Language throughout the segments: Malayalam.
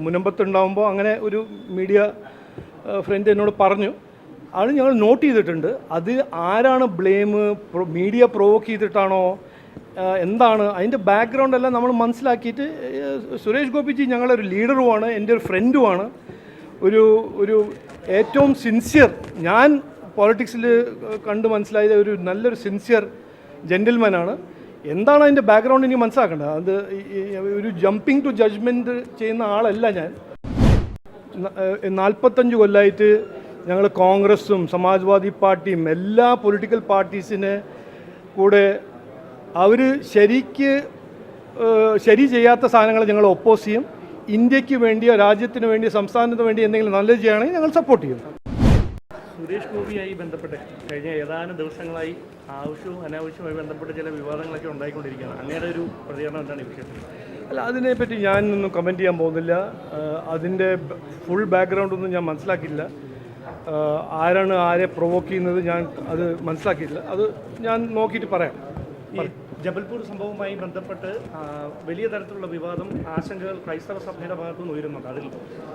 മുനമ്പത്തുണ്ടാകുമ്പോൾ അങ്ങനെ ഒരു മീഡിയ ഫ്രണ്ട് എന്നോട് പറഞ്ഞു. അത് ഞങ്ങൾ നോട്ട് ചെയ്തിട്ടുണ്ട്. അത് ആരാണ് ബ്ലെയിം, മീഡിയ പ്രൊവോക്ക് ചെയ്തിട്ടാണോ എന്താണ് അതിൻ്റെ ബാക്ക്ഗ്രൗണ്ട് എല്ലാം നമ്മൾ മനസ്സിലാക്കിയിട്ട്, സുരേഷ് ഗോപിജി ഞങ്ങളൊരു ലീഡറുമാണ്, എൻ്റെ ഒരു ഫ്രണ്ടുമാണ്, ഒരു ഏറ്റവും സിൻസിയർ, ഞാൻ പോളിറ്റിക്സിൽ കണ്ട് മനസ്സിലായത് ഒരു നല്ലൊരു സിൻസിയർ ജെൻറ്റിൽമാനാണ്. എന്താണ് അതിൻ്റെ ബാക്ക്ഗ്രൗണ്ട് എനിക്ക് മനസ്സിലാക്കേണ്ടത്. അത് ഒരു ജമ്പിങ് ടു ജഡ്ജ്മെൻറ്റ് ചെയ്യുന്ന ആളല്ല ഞാൻ. 45 കൊല്ലമായിട്ട് ഞങ്ങൾ കോൺഗ്രസും സമാജ്വാദി പാർട്ടിയും എല്ലാ പൊളിറ്റിക്കൽ പാർട്ടീസിനെ കൂടെ അവർ ശരി ചെയ്യാത്ത സാധനങ്ങൾ ഞങ്ങൾ ഒപ്പോസ് ചെയ്യും. ഇന്ത്യക്ക് വേണ്ടിയോ രാജ്യത്തിന് വേണ്ടിയോ സംസ്ഥാനത്തിന് വേണ്ടി എന്തെങ്കിലും നല്ലത് ചെയ്യുകയാണെങ്കിൽ ഞങ്ങൾ സപ്പോർട്ട് ചെയ്യും. സുരേഷ് ഗോപിയായി ബന്ധപ്പെട്ട് കഴിഞ്ഞ ഏതാനും ദിവസങ്ങളായി ആവശ്യവും അനാവശ്യവുമായി ബന്ധപ്പെട്ട് ചില വിവാദങ്ങളൊക്കെ ഉണ്ടായിക്കൊണ്ടിരിക്കുകയാണ്. അങ്ങനെ ഒരു പ്രതികരണം എന്താണ് ഈ വിഷയത്തിൽ? അല്ല, അതിനെപ്പറ്റി ഞാനൊന്നും കമൻറ്റ് ചെയ്യാൻ പോകുന്നില്ല. അതിൻ്റെ ഫുൾ ബാക്ക്ഗ്രൗണ്ടൊന്നും ഞാൻ മനസ്സിലാക്കിയില്ല. ആരാണ് ആരെ പ്രൊവോക്ക് ചെയ്യുന്നത് ഞാൻ അത് മനസ്സിലാക്കിയില്ല. അത് ഞാൻ നോക്കിയിട്ട് പറയാം. ഈ ജബൽപൂർ സംഭവവുമായി ബന്ധപ്പെട്ട് വലിയ തരത്തിലുള്ള വിവാദം, ആശങ്കകൾ ക്രൈസ്തവ സഭയുടെ ഭാഗത്തുനിന്ന് ഉയരുന്നുണ്ട്. അതിൽ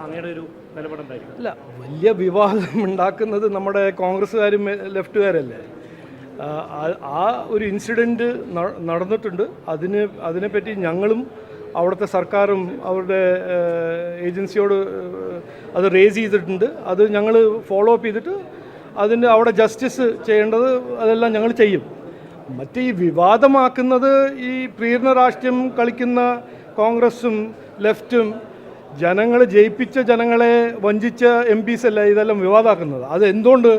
അങ്ങയുടെ ഒരു നിലപാടുണ്ടായിരിക്കും? അല്ല, വലിയ വിവാദം ഉണ്ടാക്കുന്നത് നമ്മുടെ കോൺഗ്രസ്സുകാരും ലെഫ്റ്റുകാരല്ലേ. ആ ഒരു ഇൻസിഡൻറ്റ് നടന്നിട്ടുണ്ട്. അതിനെപ്പറ്റി ഞങ്ങളും അവിടുത്തെ സർക്കാരും അവരുടെ ഏജൻസിയോട് അത് റേസ് ചെയ്തിട്ടുണ്ട്. അത് ഞങ്ങൾ ഫോളോ അപ്പ് ചെയ്തിട്ട് അവിടെ ജസ്റ്റിസ് ചെയ്യേണ്ടത് അതെല്ലാം ഞങ്ങൾ ചെയ്യും. മറ്റേ ഈ വിവാദമാക്കുന്നത് ഈ പ്രീണ രാഷ്ട്രീയം കളിക്കുന്ന കോൺഗ്രസും ലെഫ്റ്റും ജയിപ്പിച്ച ജനങ്ങളെ വഞ്ചിച്ച MPs അല്ല ഇതെല്ലാം വിവാദമാക്കുന്നത്. അത് എന്തുകൊണ്ട്?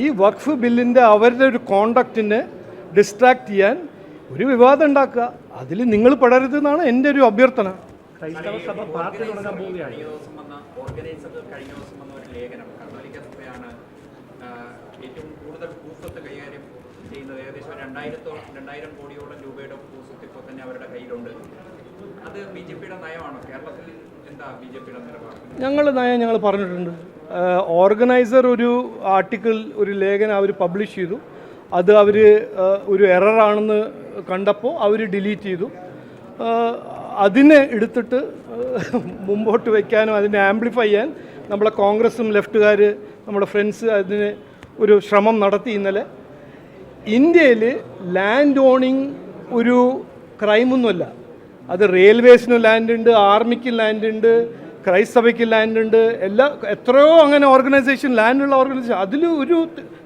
ഈ വഖഫ് ബില്ലിൻ്റെ അവരുടെ ഒരു കോണ്ടക്റ്റിനെ ഡിസ്ട്രാക്ട് ചെയ്യാൻ ഒരു വിവാദം ഉണ്ടാക്കുക. അതിൽ നിങ്ങൾ പെടരുതെന്നാണ് എൻ്റെ ഒരു അഭ്യർത്ഥന. ക്രൈസ്തവ സഭ പാർട്ടി തുടങ്ങാൻ പോവുകയാണ്. ഏറ്റവും കൂടുതൽ ഭൂസ്വത്ത് കൈകാര്യം ചെയ്യുന്നത് ഏകദേശം 2000 കോടിയോളം രൂപയുടെ ഭൂസ്വത്ത് ഇപ്പോൾ തന്നെ അവരുടെ കയ്യിലുണ്ട്. അത് BJPയുടെ നയമാണോ? കേരളത്തിൽ എന്താ BJPയുടെ നിലപാട്? ഞങ്ങൾ പറഞ്ഞിട്ടുണ്ട്. ഓർഗനൈസർ ഒരു ആർട്ടിക്കിൾ, ഒരു ലേഖനം അവർ പബ്ലിഷ് ചെയ്തു. അത് അവർ ഒരു എററാണെന്ന് കണ്ടപ്പോൾ അവർ ഡിലീറ്റ് ചെയ്തു. അതിനെ എടുത്തിട്ട് മുമ്പോട്ട് വയ്ക്കാനും അതിനെ ആംപ്ലിഫൈ ചെയ്യാൻ നമ്മളെ കോൺഗ്രസും ലെഫ്റ്റുകാർ, നമ്മുടെ ഫ്രണ്ട്സ് അതിന് ഒരു ശ്രമം നടത്തി. ഇന്നലെ ഇന്ത്യയിൽ ലാൻഡ് ഓണിങ് ഒരു ക്രൈമൊന്നുമല്ല. അത് റെയിൽവേസിന് ലാൻഡ് ഉണ്ട്, ആർമിക്ക് ലാൻഡ് ഉണ്ട്, ക്രൈസ്തവയ്ക്ക് ലാൻഡ് ഉണ്ട്, എത്രയോ അങ്ങനെ ഓർഗനൈസേഷൻ, ലാൻഡുള്ള ഓർഗനൈസേഷൻ, അതിൽ ഒരു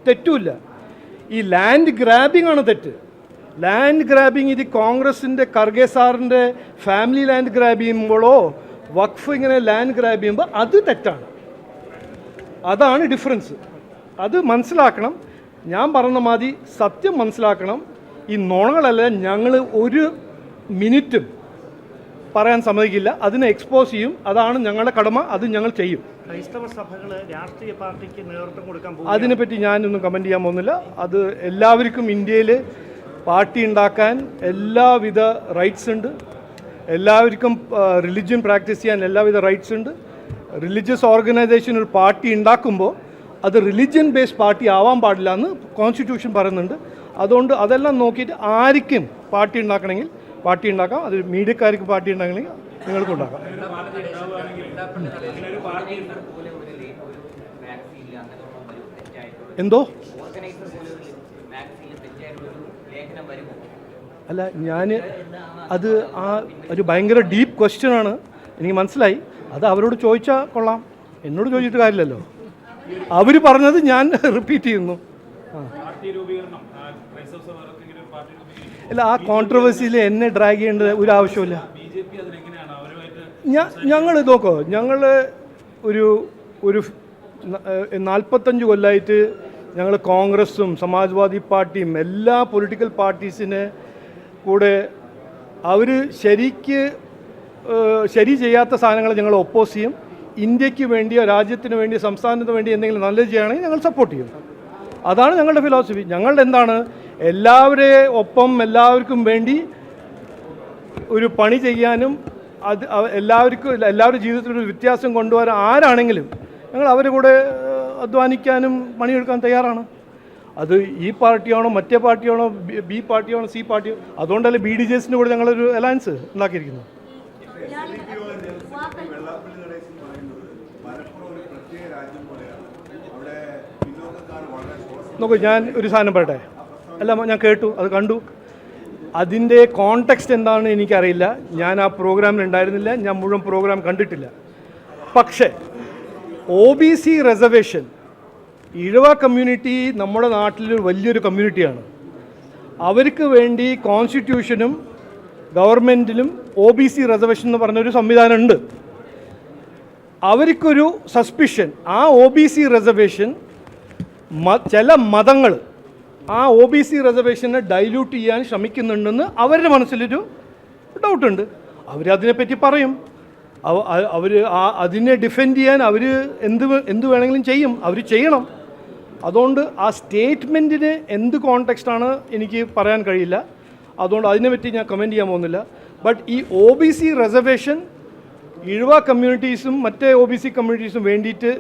തെറ്റുമില്ല. ഈ ലാൻഡ് ഗ്രാബിംഗ് ആണ് തെറ്റ്. ലാൻഡ് ഗ്രാബിംഗ് ഇത് കോൺഗ്രസിൻ്റെ ഖർഗെ സാറിൻ്റെ ഫാമിലി ലാൻഡ് ഗ്രാബ് ചെയ്യുമ്പോഴോ വഖഫ് ഇങ്ങനെ ലാൻഡ് ഗ്രാബ് ചെയ്യുമ്പോൾ അത് തെറ്റാണ്. അതാണ് ഡിഫറൻസ്. അത് മനസ്സിലാക്കണം. ഞാൻ പറഞ്ഞ മാതിരി സത്യം മനസ്സിലാക്കണം. ഈ നുണകളല്ല ഞങ്ങൾ ഒരു മിനിറ്റും പറയാൻ സമ്മതിക്കില്ല. അതിനെ എക്സ്പോസ് ചെയ്യും. അതാണ് ഞങ്ങളുടെ കടമ. അത് ഞങ്ങൾ ചെയ്യും. ക്രൈസ്തവ സഭകൾ രാഷ്ട്രീയ പാർട്ടിക്ക് നേതൃത്വം കൊടുക്കാൻ പോകും. അതിനെപ്പറ്റി ഞാനൊന്നും കമൻറ്റ് ചെയ്യാൻ പോകുന്നില്ല. അത് എല്ലാവർക്കും ഇന്ത്യയിൽ പാർട്ടി ഉണ്ടാക്കാൻ എല്ലാവിധ റൈറ്റ്സ് ഉണ്ട്. എല്ലാവർക്കും റിലിജ്യൻ പ്രാക്ടീസ് ചെയ്യാൻ എല്ലാവിധ റൈറ്റ്സ് ഉണ്ട്. റിലീജിയസ് ഓർഗനൈസേഷൻ ഒരു പാർട്ടി ഉണ്ടാക്കുമ്പോൾ അത് റിലിജ്യൻ ബേസ്ഡ് പാർട്ടി ആവാൻ പാടില്ല എന്ന് കോൺസ്റ്റിറ്റ്യൂഷൻ പറയുന്നുണ്ട്. അതുകൊണ്ട് അതെല്ലാം നോക്കിയിട്ട് ആർക്കും പാർട്ടി ഉണ്ടാക്കണമെങ്കിൽ പാർട്ടി ഉണ്ടാക്കാം. അത് മീഡിയക്കാർക്ക് പാർട്ടി ഉണ്ടാക്കണമെങ്കിൽ നിങ്ങൾക്ക് ഉണ്ടാക്കാം. എന്തോ അല്ല, അത് ഒരു ഭയങ്കര ഡീപ്പ് ക്വസ്റ്റ്യനാണ്. എനിക്ക് മനസ്സിലായി. അത് അവരോട് ചോദിച്ചാൽ കൊള്ളാം. എന്നോട് ചോദിച്ചിട്ട് കാര്യമില്ലല്ലോ. അവർ പറഞ്ഞത് ഞാൻ റിപ്പീറ്റ് ചെയ്യുന്നു. അല്ല, ആ കോൺട്രവേഴ്സിയിൽ എന്നെ ഡ്രാഗ് ചെയ്യേണ്ട ഒരു ആവശ്യമില്ല. ഞങ്ങൾ നോക്കോ, ഞങ്ങൾ ഒരു 45 കൊല്ലമായിട്ട് ഞങ്ങൾ കോൺഗ്രസും സമാജ്വാദി പാർട്ടിയും എല്ലാ പൊളിറ്റിക്കൽ പാർട്ടീസിനെ കൂടെ അവർ ശരി ചെയ്യാത്ത സാധനങ്ങൾ ഞങ്ങൾ ഒപ്പോസ് ചെയ്യും. ഇന്ത്യക്ക് വേണ്ടിയോ രാജ്യത്തിന് വേണ്ടിയോ സംസ്ഥാനത്തിന് വേണ്ടി എന്തെങ്കിലും നല്ലത് ചെയ്യുകയാണെങ്കിൽ ഞങ്ങൾ സപ്പോർട്ട് ചെയ്യും. അതാണ് ഞങ്ങളുടെ ഫിലോസഫി. ഞങ്ങളുടെ എന്താണ്, എല്ലാവർക്കും വേണ്ടി ഒരു പണി ചെയ്യാനും അത് എല്ലാവരുടെ ജീവിതത്തിലൊരു വ്യത്യാസം കൊണ്ടുവരാൻ ആരാണെങ്കിലും ഞങ്ങൾ അവരുടെ കൂടെ അധ്വാനിക്കാനും പണിയെടുക്കാൻ തയ്യാറാണ്. അത് ഈ പാർട്ടിയാണോ മറ്റേ പാർട്ടിയാണോ ബി പാർട്ടിയാണോ സി പാർട്ടിയോ, അതുകൊണ്ടല്ലേ BDJസിൻ്റെ കൂടെ ഞങ്ങളൊരു അലയൻസ് ഉണ്ടാക്കിയിരിക്കുന്നത്. ബംഗ്ലാദേശ് എന്ന് പറയുന്നത് മലപ്പുറം ഒരു പ്രത്യേക രാജ്യം പോലെയാണ്. അവിടെ പിന്നോക്കക്കാർ വളരെ നോക്കൂ, ഞാൻ ഒരു സാധനം പറയട്ടെ. അല്ല, ഞാൻ കേട്ടു, അത് കണ്ടു. അതിൻ്റെ കോണ്ടെക്സ്റ്റ് എന്താണെന്ന് എനിക്കറിയില്ല. ഞാൻ ആ പ്രോഗ്രാമിൽ ഉണ്ടായിരുന്നില്ല, ഞാൻ മുഴുവൻ പ്രോഗ്രാം കണ്ടിട്ടില്ല. പക്ഷേ OBC റിസർവേഷൻ, ഈഴവ കമ്മ്യൂണിറ്റി നമ്മുടെ നാട്ടിൽ വലിയൊരു കമ്മ്യൂണിറ്റിയാണ്. അവർക്ക് വേണ്ടി കോൺസ്റ്റിറ്റ്യൂഷനും ഗവൺമെൻറ്റിലും OBC റിസർവേഷൻ എന്ന് പറഞ്ഞൊരു സംവിധാനമുണ്ട്. അവർക്കൊരു സസ്പിഷൻ, ആ OBC റിസർവേഷൻ ചില മതങ്ങൾ ആ OBC റിസർവേഷനെ ഡൈല്യൂട്ട് ചെയ്യാൻ ശ്രമിക്കുന്നുണ്ടെന്ന് അവരുടെ മനസ്സിലൊരു ഡൗട്ടുണ്ട്. അവരതിനെപ്പറ്റി പറയും. അവർ അതിനെ ഡിഫെൻഡ് ചെയ്യാൻ അവർ എന്ത് വേണമെങ്കിലും ചെയ്യും, അവർ ചെയ്യണം. അതുകൊണ്ട് ആ സ്റ്റേറ്റ്മെൻറ്റിന് എന്ത് കോണ്ടെക്സ്റ്റാണ് എനിക്ക് പറയാൻ കഴിയില്ല. അതുകൊണ്ട് അതിനെപ്പറ്റി ഞാൻ കമൻറ്റ് ചെയ്യാൻ പോകുന്നില്ല. ബട്ട് ഈ OBC റിസർവേഷൻ ഈഴവ കമ്മ്യൂണിറ്റീസും മറ്റേ OBC കമ്മ്യൂണിറ്റീസും വേണ്ടിയിട്ട്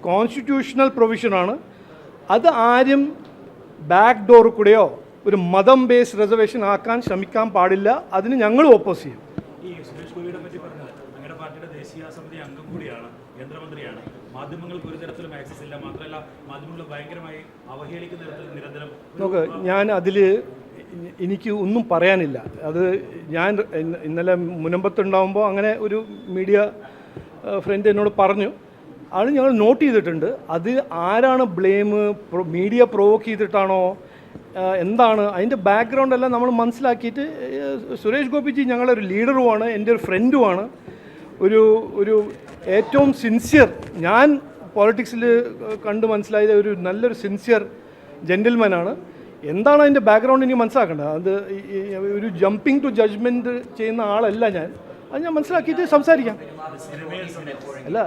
കോൺസ്റ്റിറ്റ്യൂഷണൽ പ്രൊവിഷനാണ്. അത് ആരും ബാക്ക് ഡോർ കൂടെയോ ഒരു മതം ബേസ്ഡ് റിസർവേഷൻ ആക്കാൻ ശ്രമിക്കാൻ പാടില്ല. അതിന് ഞങ്ങൾ ഓപ്പോസ് ചെയ്യും. ഈ സുരേഷ് ഗോപിയെ പറ്റി പറഞ്ഞത് ഞങ്ങളുടെ പാർട്ടിയുടെ ദേശീയ സമിതി അംഗം കൂടിയാണ്, കേന്ദ്രമന്ത്രിയാണ്. മാധ്യമങ്ങൾക്ക് ഒരു തരത്തിലും ആക്സസ് ഇല്ല. മാത്രമല്ല മാധ്യമങ്ങൾ ഭയങ്കരമായി അവഹേളിക്കുന്ന തരത്തിൽ നിരന്തരം. നോക്ക്, ഞാൻ അതിൽ എനിക്ക് ഒന്നും പറയാനില്ല. അത് ഞാൻ ഇന്നലെ മുനമ്പത്തുണ്ടാകുമ്പോൾ അങ്ങനെ ഒരു മീഡിയ ഫ്രണ്ട് എന്നോട് പറഞ്ഞു. അത് ഞങ്ങൾ നോട്ട് ചെയ്തിട്ടുണ്ട്. അത് ആരാണ് ബ്ലെയിം, മീഡിയ പ്രൊവോക്ക് ചെയ്തിട്ടാണോ എന്താണ് അതിൻ്റെ ബാക്ക്ഗ്രൗണ്ട് എല്ലാം നമ്മൾ മനസ്സിലാക്കിയിട്ട്. സുരേഷ് ഗോപിജി ഞങ്ങളൊരു ലീഡറുമാണ്, എൻ്റെ ഒരു ഫ്രണ്ടുമാണ്, ഒരു ഏറ്റവും സിൻസിയർ, ഞാൻ പോളിറ്റിക്സിൽ കണ്ട് മനസ്സിലായത് ഒരു നല്ലൊരു സിൻസിയർ ജെൻറ്റിൽമാനാണ്. എന്താണ് അതിൻ്റെ ബാക്ക്ഗ്രൗണ്ട് എനിക്ക് മനസ്സിലാക്കേണ്ടത്. അത് ഒരു ജമ്പിങ് ടു ജഡ്ജ്മെൻറ്റ് ചെയ്യുന്ന ആളല്ല ഞാൻ. അത് ഞാൻ മനസ്സിലാക്കിയിട്ട് സംസാരിക്കാം. അല്ല,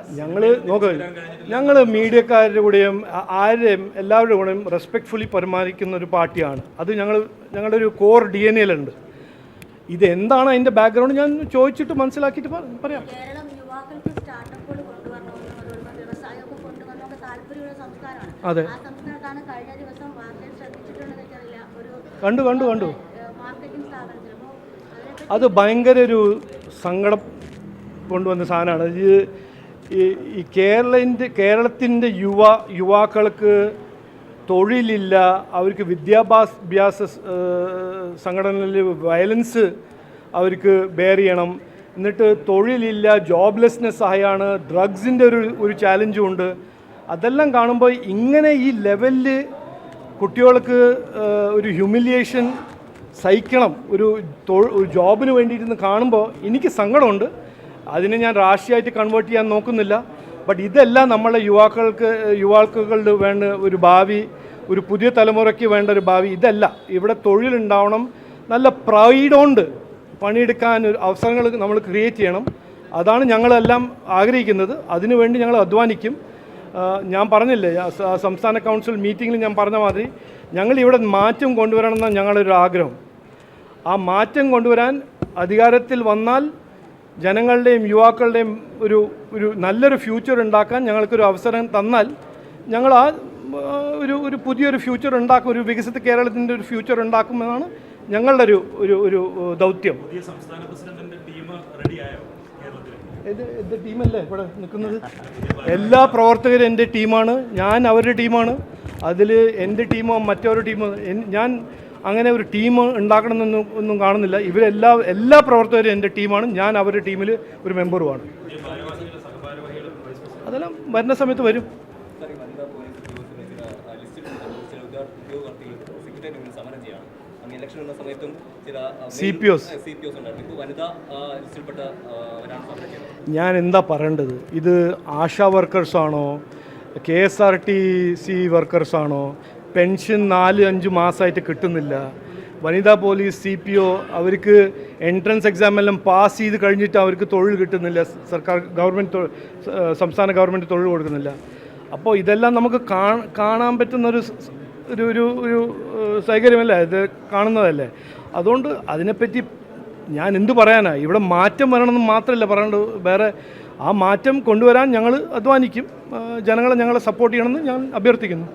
ഞങ്ങൾ മീഡിയക്കാരുടെ കൂടെയും ആരെയും എല്ലാവരുടെ കൂടെയും റെസ്പെക്റ്റ്ഫുള്ളി പെരുമാറിക്കുന്ന ഒരു പാർട്ടിയാണ്. അത് ഞങ്ങളുടെ ഒരു കോർ DNA-ലുണ്ട്. ഇത് എന്താണ് അതിൻ്റെ ബാക്ക്ഗ്രൗണ്ട് ഞാൻ ചോദിച്ചിട്ട് മനസ്സിലാക്കിയിട്ട് പറയാം. അതെ, കണ്ടു. അത് ഭയങ്കര ഒരു കൊണ്ടുവന്ന സാധനമാണ്. ഈ കേരളത്തിൻ്റെ യുവാക്കൾക്ക് തൊഴിലില്ല, അവർക്ക് വിദ്യാഭ്യാസ സംഘടനകളിൽ വയലൻസ് അവർക്ക് ബെയർ ചെയ്യണം. എന്നിട്ട് തൊഴിലില്ല, ജോബ്ലെസ്നെസ് ആയാണ്, ഡ്രഗ്സിൻ്റെ ഒരു ചാലഞ്ചും ഉണ്ട്. അതെല്ലാം കാണുമ്പോൾ ഇങ്ങനെ ഈ ലെവലിൽ കുട്ടികൾക്ക് ഒരു ഹ്യൂമിലിയേഷൻ സഹിക്കണം ഒരു ജോബിന് വേണ്ടിയിരുന്ന് കാണുമ്പോൾ എനിക്ക് സങ്കടമുണ്ട്. അതിനെ ഞാൻ രാഷ്ട്രീയമായിട്ട് കൺവേർട്ട് ചെയ്യാൻ നോക്കുന്നില്ല. ബട്ട് ഇതെല്ലാം നമ്മളെ യുവാക്കളുടെ വേണ്ട ഒരു ഭാവി, ഒരു പുതിയ തലമുറയ്ക്ക് വേണ്ട ഒരു ഭാവി ഇതല്ല. ഇവിടെ തൊഴിലുണ്ടാവണം, നല്ല പ്രൈഡോണ്ട് പണിയെടുക്കാൻ ഒരു അവസരങ്ങൾ നമ്മൾ ക്രിയേറ്റ് ചെയ്യണം. അതാണ് ഞങ്ങളെല്ലാം ആഗ്രഹിക്കുന്നത്. അതിനുവേണ്ടി ഞങ്ങൾ അധ്വാനിക്കും. ഞാൻ പറഞ്ഞില്ലേ, സംസ്ഥാന കൗൺസിൽ മീറ്റിങ്ങിൽ ഞാൻ പറഞ്ഞ മാതിരി ഞങ്ങളിവിടെ മാറ്റം കൊണ്ടുവരണമെന്നാണ് ഞങ്ങളൊരു ആഗ്രഹം. ആ മാറ്റം കൊണ്ടുവരാൻ അധികാരത്തിൽ വന്നാൽ ജനങ്ങളുടെയും യുവാക്കളുടെയും ഒരു നല്ലൊരു ഫ്യൂച്ചർ ഉണ്ടാക്കാൻ ഞങ്ങൾക്കൊരു അവസരം തന്നാൽ ഞങ്ങൾ ആ ഒരു പുതിയൊരു ഫ്യൂച്ചർ ഉണ്ടാക്കും, ഒരു വികസിത കേരളത്തിൻ്റെ ഒരു ഫ്യൂച്ചർ ഉണ്ടാക്കുമെന്നാണ് ഞങ്ങളുടെ ഒരു ദൗത്യം. എൻ്റെ ടീമല്ലേ ഇവിടെ നിൽക്കുന്നത്? എല്ലാ പ്രവർത്തകരും എൻ്റെ ടീമാണ്, ഞാൻ അവരുടെ ടീമാണ്. അതിൽ എൻ്റെ ടീമോ മറ്റൊരു ടീമോ ഞാൻ അങ്ങനെ ഒരു ടീം ഉണ്ടാക്കണമെന്നൊന്നും കാണുന്നില്ല. എല്ലാ പ്രവർത്തകരും എൻ്റെ ടീമാണ്, ഞാൻ അവരുടെ ടീമിൽ ഒരു മെമ്പറുമാണ്. അതെല്ലാം വരുന്ന സമയത്ത് വരും. CPOs ഞാൻ എന്താ പറയേണ്ടത്? ഇത് ആശാ വർക്കേഴ്സാണോ, KSRTC വർക്കേഴ്സാണോ? പെൻഷൻ 4-5 മാസമായിട്ട് കിട്ടുന്നില്ല. വനിതാ പോലീസ്, CPO അവർക്ക് എൻട്രൻസ് എക്സാമെല്ലാം പാസ് ചെയ്ത് കഴിഞ്ഞിട്ട് അവർക്ക് തൊഴിൽ കിട്ടുന്നില്ല. സംസ്ഥാന ഗവൺമെൻറ് തൊഴിൽ കൊടുക്കുന്നില്ല. അപ്പോൾ ഇതെല്ലാം നമുക്ക് കാണാൻ പറ്റുന്നൊരു ഒരു സൗകര്യമല്ല, ഇത് കാണുന്നതല്ലേ. അതുകൊണ്ട് അതിനെപ്പറ്റി ഞാൻ എന്ത് പറയാനാണ്? ഇവിടെ മാറ്റം വരണമെന്ന് മാത്രമല്ല പറയേണ്ടത്, വേറെ ആ മാറ്റം കൊണ്ടുവരാൻ ഞങ്ങൾ അധ്വാനിക്കും. ജനങ്ങളെ സപ്പോർട്ട് ചെയ്യണമെന്ന് ഞാൻ അഭ്യർത്ഥിക്കുന്നു.